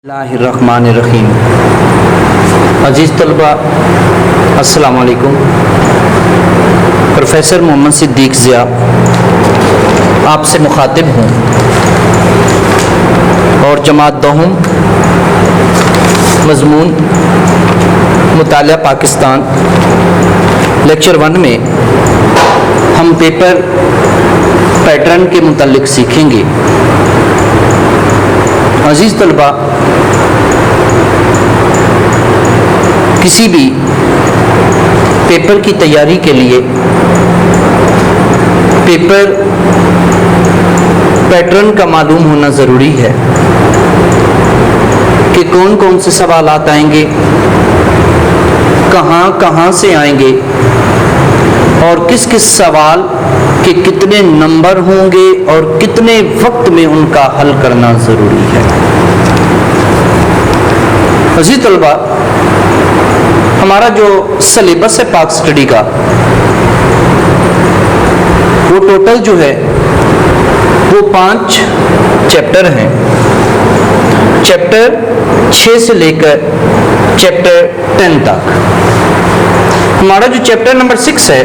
اللہ الرحمن الرحیم۔ عزیز طلبہ السلام علیکم۔ پروفیسر محمد صدیق ضیاء آپ سے مخاطب ہوں اور جماعت دوم مضمون مطالعہ پاکستان لیکچر 1 میں ہم پیپر پیٹرن کے متعلق سیکھیں گے۔ عزیز طلبہ، کسی بھی پیپر کی تیاری کے لیے پیپر پیٹرن کا معلوم ہونا ضروری ہے کہ کون کون سے سوالات آئیں گے، کہاں کہاں سے آئیں گے اور کس کس سوال کے کتنے نمبر ہوں گے اور کتنے وقت میں ان کا حل کرنا ضروری ہے۔ عزیز طلبہ، ہمارا جو سلیبس ہے پاک سٹڈی کا، وہ ٹوٹل جو ہے وہ 5 چیپٹر ہیں۔ چیپٹر 6 سے لے کر چیپٹر 10 تک۔ ہمارا جو چیپٹر نمبر 6 ہے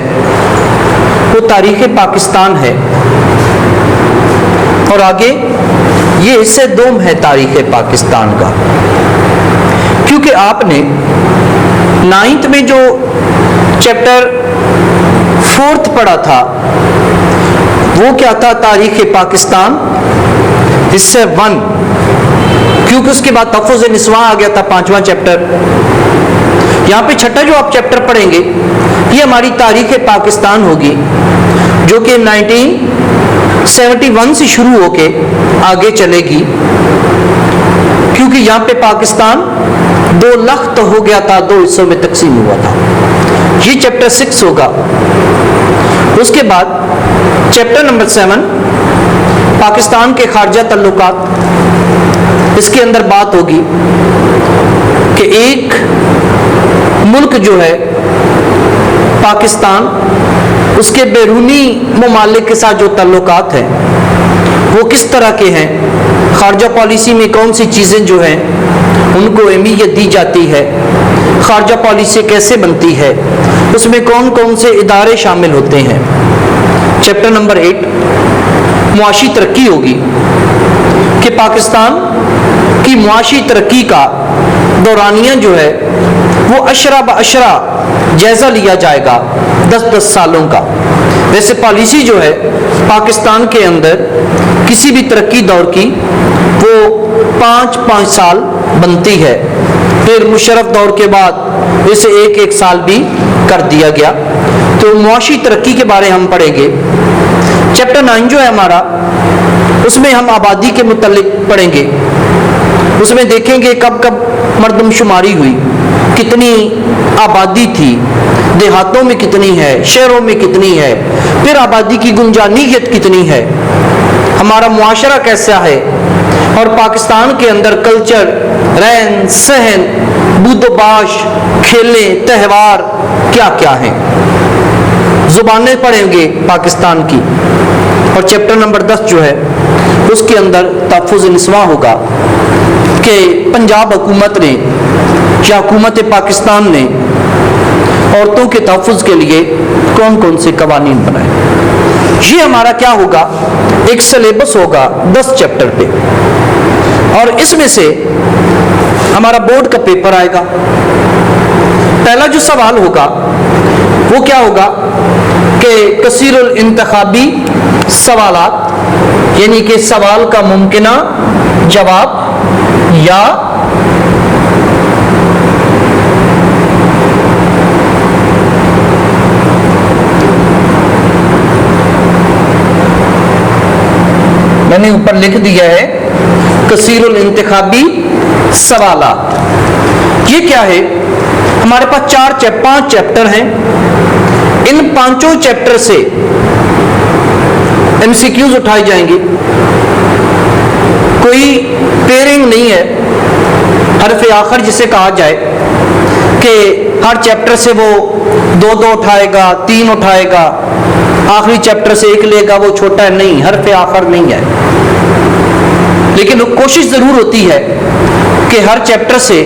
وہ تاریخ پاکستان ہے، اور آگے یہ حصہ دوم ہے تاریخ پاکستان کا، کیونکہ آپ نے 9th میں جو چیپٹر 4 پڑھا تھا وہ کیا تھا؟ تاریخ پاکستان حصہ 1، کیونکہ اس کے بعد تحفظ نسواں آ گیا تھا 5واں چیپٹر۔ یہاں پہ چھٹا جو آپ چیپٹر پڑھیں گے یہ ہماری تاریخ پاکستان ہوگی، جو کہ 1971 سے شروع ہو کے آگے چلے گی، کیونکہ یہاں پہ پاکستان 2 لخت ہو گیا تھا، 2 حصوں میں تقسیم ہوا تھا۔ یہ چیپٹر 6 ہوگا۔ اس کے بعد چیپٹر نمبر 7 پاکستان کے خارجہ تعلقات، اس کے اندر بات ہوگی کہ ایک ملک جو ہے پاکستان، اس کے بیرونی ممالک کے ساتھ جو تعلقات ہیں وہ کس طرح کے ہیں، خارجہ پالیسی میں کون سی چیزیں جو ہیں ان کو اہمیت دی جاتی ہے، خارجہ پالیسی کیسے بنتی ہے، اس میں کون کون سے ادارے شامل ہوتے ہیں۔ چیپٹر نمبر 8 معاشی ترقی ہوگی کہ پاکستان کی معاشی ترقی کا دورانیہ جو ہے وہ اشرہ باشرہ جائزہ لیا جائے گا 10 سالوں کا۔ ویسے پالیسی جو ہے پاکستان کے اندر کسی بھی ترقی دور کی وہ 5 سال بنتی ہے، پھر مشرف دور کے بعد اسے 1 سال بھی کر دیا گیا۔ تو معاشی ترقی کے بارے ہم پڑھیں گے۔ چیپٹر 9 جو ہے ہمارا، اس میں ہم آبادی کے متعلق پڑھیں گے۔ اس میں دیکھیں گے کب کب مردم شماری ہوئی، کتنی آبادی تھی، دیہاتوں میں کتنی ہے، شہروں میں کتنی ہے، پھر آبادی کی گنجانیت کتنی ہے، ہمارا معاشرہ کیسا ہے، اور پاکستان کے اندر کلچر، رہن سہن، بود و باش، کھیلیں، تہوار کیا کیا ہیں۔ زبانیں پڑھیں گے پاکستان کی۔ اور چیپٹر نمبر 10 جو ہے اس کے اندر تحفظ نسواں ہوگا کہ پنجاب حکومت نے یا حکومت پاکستان نے عورتوں کے تحفظ کے لیے کون کون سے قوانین بنائے۔ یہ ہمارا کیا ہوگا؟ ایک سلیبس ہوگا 10 چیپٹر پہ، اور اس میں سے ہمارا بورڈ کا پیپر آئے گا۔ پہلا جو سوال ہوگا وہ کیا ہوگا کہ کثیر الانتخابی سوالات، یعنی کہ سوال کا ممکنہ جواب یا میں نے اوپر لکھ دیا ہے کثیر الانتخابی سوالات۔ یہ کیا ہے؟ ہمارے پاس 5 چیپٹر ہیں۔ ان 5 چیپٹر سے MCQs اٹھائی جائیں گے۔ کوئی پیئرنگ نہیں ہے، حرف آخر جسے کہا جائے کہ ہر چیپٹر سے وہ 2 اٹھائے گا، 3 اٹھائے گا، آخری چیپٹر سے 1 لے گا، وہ چھوٹا ہے، نہیں، حرف آخر نہیں ہے۔ لیکن کوشش ضرور ہوتی ہے کہ ہر چیپٹر سے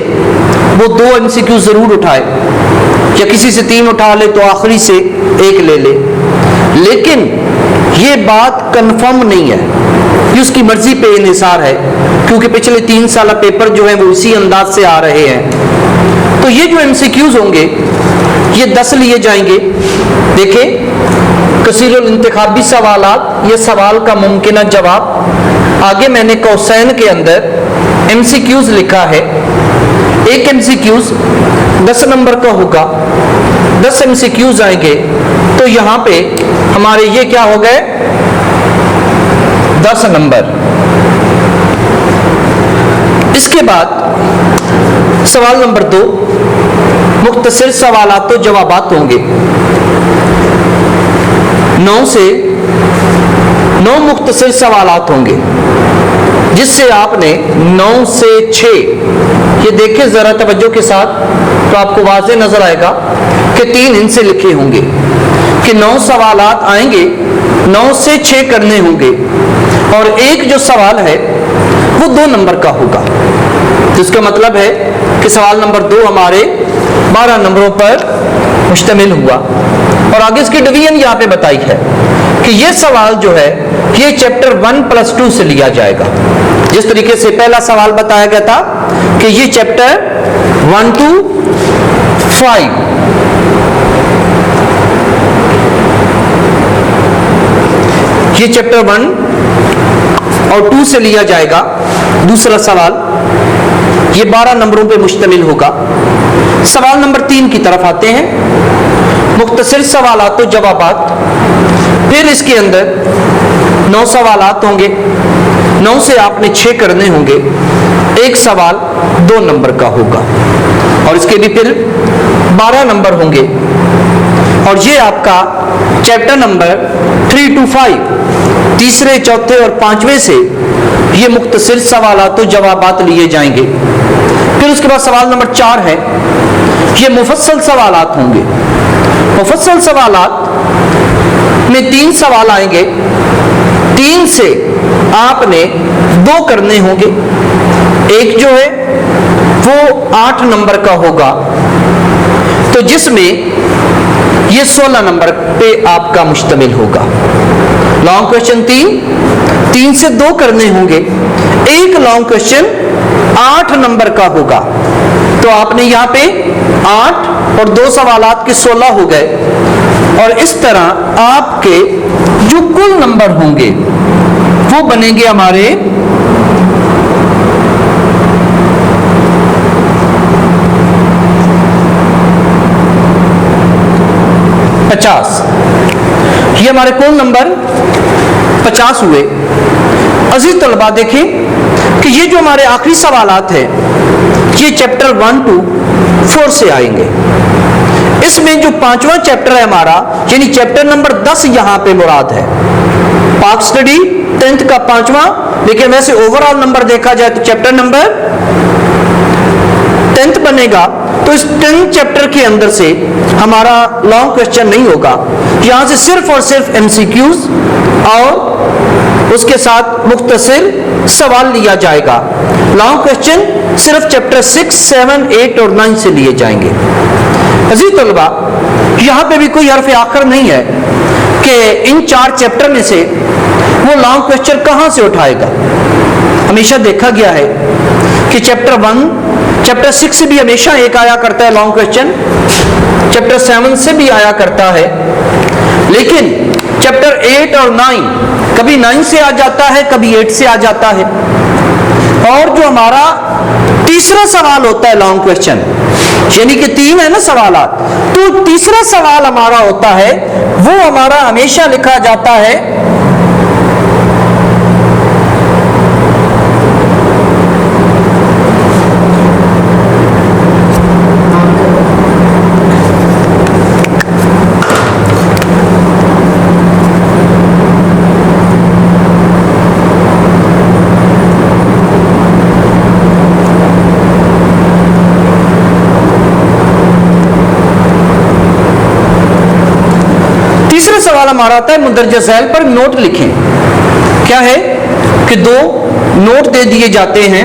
وہ 2 MCQ ضرور اٹھائے، یا کسی سے 3 اٹھا لے تو آخری سے 1 لے لے، لیکن یہ بات کنفرم نہیں ہے، یہ اس کی مرضی پہ انحصار ہے، کیونکہ پچھلے 3 سالہ پیپر جو ہیں وہ اسی انداز سے آ رہے ہیں۔ تو یہ جو MCQs ہوں گے یہ 10 لیے جائیں گے۔ دیکھیں، کثیر الانتخابی سوالات، یہ سوال کا ممکنہ جواب، آگے میں نے قوسین کے اندر MCQs لکھا ہے۔ ایک MCQs 10 نمبر کا ہوگا، 10 MCQs آئیں گے، تو یہاں پہ ہمارے یہ کیا ہو گئے 10 نمبر۔ اس کے بعد سوال نمبر 2 مختصر سوالات و جوابات ہوں گے، 9 سے 9 مختصر سوالات ہوں گے، جس سے آپ نے 9 سے 6، یہ دیکھیں ذرا توجہ کے ساتھ تو آپ کو واضح نظر آئے گا کہ 3 ان سے لکھے ہوں گے کہ 9 سوالات آئیں گے، 9 سے 6 کرنے ہوں گے، اور ایک جو سوال ہے وہ 2 نمبر کا ہوگا۔ جس کا مطلب ہے کہ سوال نمبر 2 ہمارے 12 نمبروں پر مشتمل ہوا۔ اور آگے اس کی ڈویژن یہاں پہ بتائی ہے کہ یہ سوال جو ہے یہ چیپٹر 1+2 سے لیا جائے گا، جس طریقے سے پہلا سوال بتایا گیا تھا کہ یہ چیپٹر 1 to 5 یہ چیپٹر 1 اور 2 سے لیا جائے گا۔ دوسرا سوال یہ 12 نمبروں پہ مشتمل ہوگا۔ سوال نمبر 3 کی طرف آتے ہیں، مختصر سوالات و جوابات۔ پھر اس کے اندر 9 سوالات ہوں گے، 9 سے آپ نے 6 کرنے ہوں گے، ایک سوال 2 نمبر کا ہوگا، اور اس کے بھی پھر 12 نمبر ہوں گے۔ اور یہ آپ کا چیپٹر نمبر 3 to 5، تیسرے، چوتھے اور 5ویں سے یہ مختصر سوالات و جوابات لیے جائیں گے۔ پھر اس کے بعد سوال نمبر 4 ہے، یہ مفصل سوالات ہوں گے۔ مفصل سوالات میں 3 سوال آئیں گے، 3 سے آپ نے 2 کرنے ہوں گے، ایک جو ہے وہ 8 نمبر کا ہوگا، تو جس میں یہ 16 نمبر پہ آپ کا مشتمل ہوگا۔ لانگ کوشچن 3 سے 2 کرنے ہوں گے، ایک لانگ کوشچن 8 نمبر کا ہوگا، تو آپ نے یہاں پہ 8 اور 2 سوالات کے 16 ہو گئے، اور اس طرح آپ کے جو کل نمبر ہوں گے وہ بنیں گے ہمارے 50۔ یہ ہمارے کل نمبر 50 ہوئے۔ عزیز طلبہ دیکھیں کہ یہ جو ہمارے آخری سوالات ہیں یہ چیپٹر 1 to 4 سے آئیں گے۔ اس میں جو 5واں چیپٹر ہے ہمارا، یعنی چیپٹر نمبر 10 یہاں پہ مراد ہے۔ پاک سٹڈی 10th کا 5واں، لیکن ویسے اوورآل نمبر دیکھا جائے تو چیپٹر نمبر 10th بنے گا۔ تو اس 10 چیپٹر کے اندر سے ہمارا لانگ کوشچن نہیں ہوگا، یہاں سے صرف اور صرف MCQs اور اس کے ساتھ مختصر سوال لیا جائے گا۔ لانگ کوشچن صرف چیپٹر 6، 7، 8 اور 9 سے لیے جائیں گے۔ عزیز طلبہ، یہاں پہ بھی کوئی حرف آخر نہیں ہے کہ ان 4 چیپٹر میں سے وہ لانگ کوشچن کہاں سے اٹھائے گا۔ ہمیشہ دیکھا گیا ہے کہ چیپٹر 1، چیپٹر 6 سے بھی ہمیشہ ایک آیا کرتا ہے لانگ کوشچن، چیپٹر 7 سے بھی آیا کرتا ہے، لیکن چیپٹر 8 اور 9 کبھی 9 سے آ جاتا ہے، کبھی 8 سے آ جاتا ہے۔ اور جو ہمارا تیسرا سوال ہوتا ہے لانگ کوشچن، یعنی کہ 3 ہے نا سوالات، تو تیسرا سوال ہمارا ہوتا ہے وہ ہمارا ہمیشہ لکھا جاتا ہے سوال ہمارا آتا ہے مندرجہ ذیل پر نوٹ لکھیں۔ کیا ہے کہ 2 نوٹ دے دیے جاتے ہیں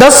10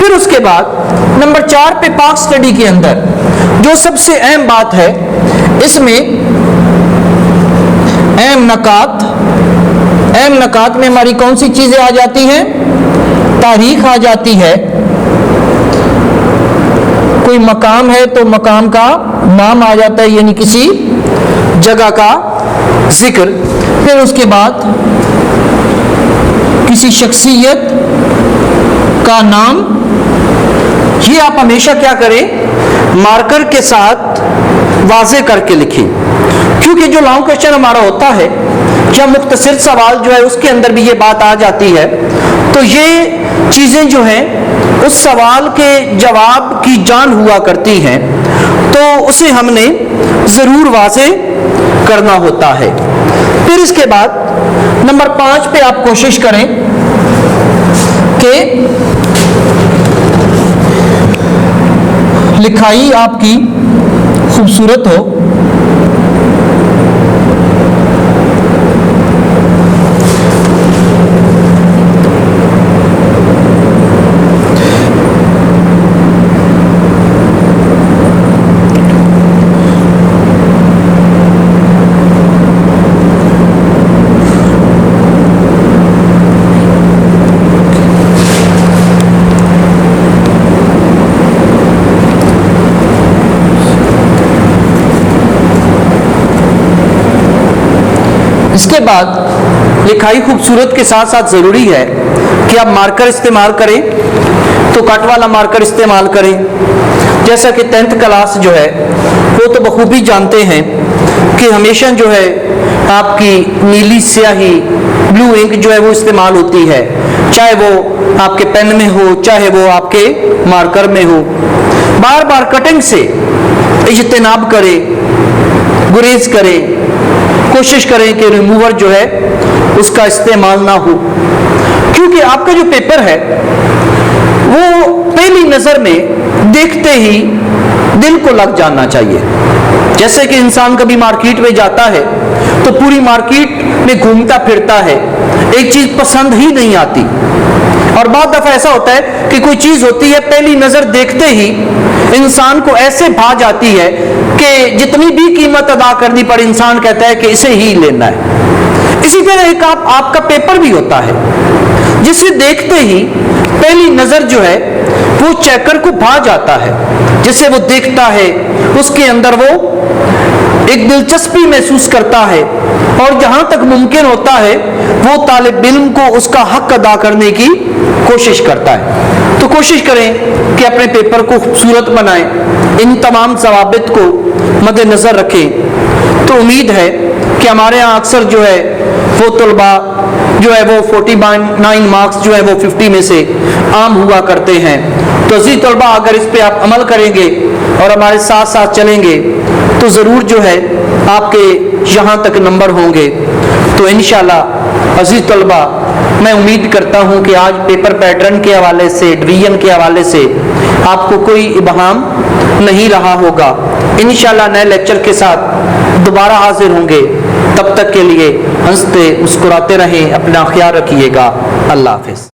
پھر اس کے بعد نمبر 4 پہ پاک سٹڈی کے اندر جو سب سے اہم بات ہے، اس میں اہم نکات میں ہماری کون سی چیزیں آ جاتی ہیں؟ تاریخ آ جاتی ہے، کوئی مقام ہے تو مقام کا نام آ جاتا ہے، یعنی کسی جگہ کا ذکر۔ پھر اس کے بعد کسی شخصیت کا نام، یہ آپ ہمیشہ کیا کریں؟ مارکر کے ساتھ واضح کر کے لکھیں، کیونکہ جو لانگ کویشچن ہمارا ہوتا ہے یا مختصر سوال جو ہے اس کے اندر بھی یہ بات آ جاتی ہے، تو یہ چیزیں جو ہیں اس سوال کے جواب کی جان ہوا کرتی ہیں، تو اسے ہم نے ضرور واضح کرنا ہوتا ہے۔ پھر اس کے بعد نمبر 5 پہ آپ کوشش کریں کہ لکھائی آپ کی خوبصورت ہو۔ اس کے بعد لکھائی خوبصورت کے ساتھ ساتھ ضروری ہے کہ آپ مارکر استعمال کریں تو کٹ والا مارکر استعمال کریں، جیسا کہ 10th کلاس جو ہے وہ تو بخوبی جانتے ہیں کہ ہمیشہ جو ہے آپ کی نیلی سیاہی بلو انک جو ہے وہ استعمال ہوتی ہے، چاہے وہ آپ کے پین میں ہو چاہے وہ آپ کے مارکر میں ہو۔ بار بار کٹنگ سے اجتناب کریں، گریز کریں، کوشش کریں کہ ریموور جو ہے اس کا استعمال نہ ہو، کیونکہ آپ کا جو پیپر ہے وہ پہلی نظر میں دیکھتے ہی دل کو لگ جانا چاہیے۔ جیسے کہ انسان کبھی مارکیٹ میں جاتا ہے تو پوری مارکیٹ میں گھومتا پھرتا ہے، ایک چیز پسند ہی نہیں آتی، اور بعض دفعہ ایسا ہوتا ہے کہ کوئی چیز ہوتی ہے پہلی نظر دیکھتے ہی انسان کو ایسے بھا جاتی ہے کہ جتنی بھی قیمت ادا کرنی پڑے انسان کہتا ہے کہ اسے ہی لینا ہے۔ اسی طرح ایک آپ کا پیپر بھی ہوتا ہے جسے دیکھتے ہی پہلی نظر جو ہے وہ چیکر کو بھا جاتا ہے، جسے وہ دیکھتا ہے اس کے اندر وہ ایک دلچسپی محسوس کرتا ہے، اور جہاں تک ممکن ہوتا ہے وہ طالب علم کو اس کا حق ادا کرنے کی کوشش کرتا ہے۔ تو کوشش کریں کہ اپنے پیپر کو خوبصورت بنائیں، ان تمام ضوابط کو مد نظر رکھیں۔ تو امید ہے کہ ہمارے یہاں اکثر جو ہے وہ طلباء جو ہے وہ 49 مارکس جو ہے وہ 50 میں سے عام ہوا کرتے ہیں۔ تو عزیز طلباء، اگر اس پہ آپ عمل کریں گے اور ہمارے ساتھ ساتھ چلیں گے تو ضرور جو ہے آپ کے یہاں تک نمبر ہوں گے۔ تو انشاءاللہ عزیز طلباء، میں امید کرتا ہوں کہ آج پیپر پیٹرن کے حوالے سے، ڈویژن کے حوالے سے آپ کو کوئی ابہام نہیں رہا ہوگا۔ انشاءاللہ نئے لیکچر کے ساتھ دوبارہ حاضر ہوں گے، تب تک کے لیے ہنستے مسکراتے رہیں، اپنا خیال رکھیے گا۔ اللہ حافظ۔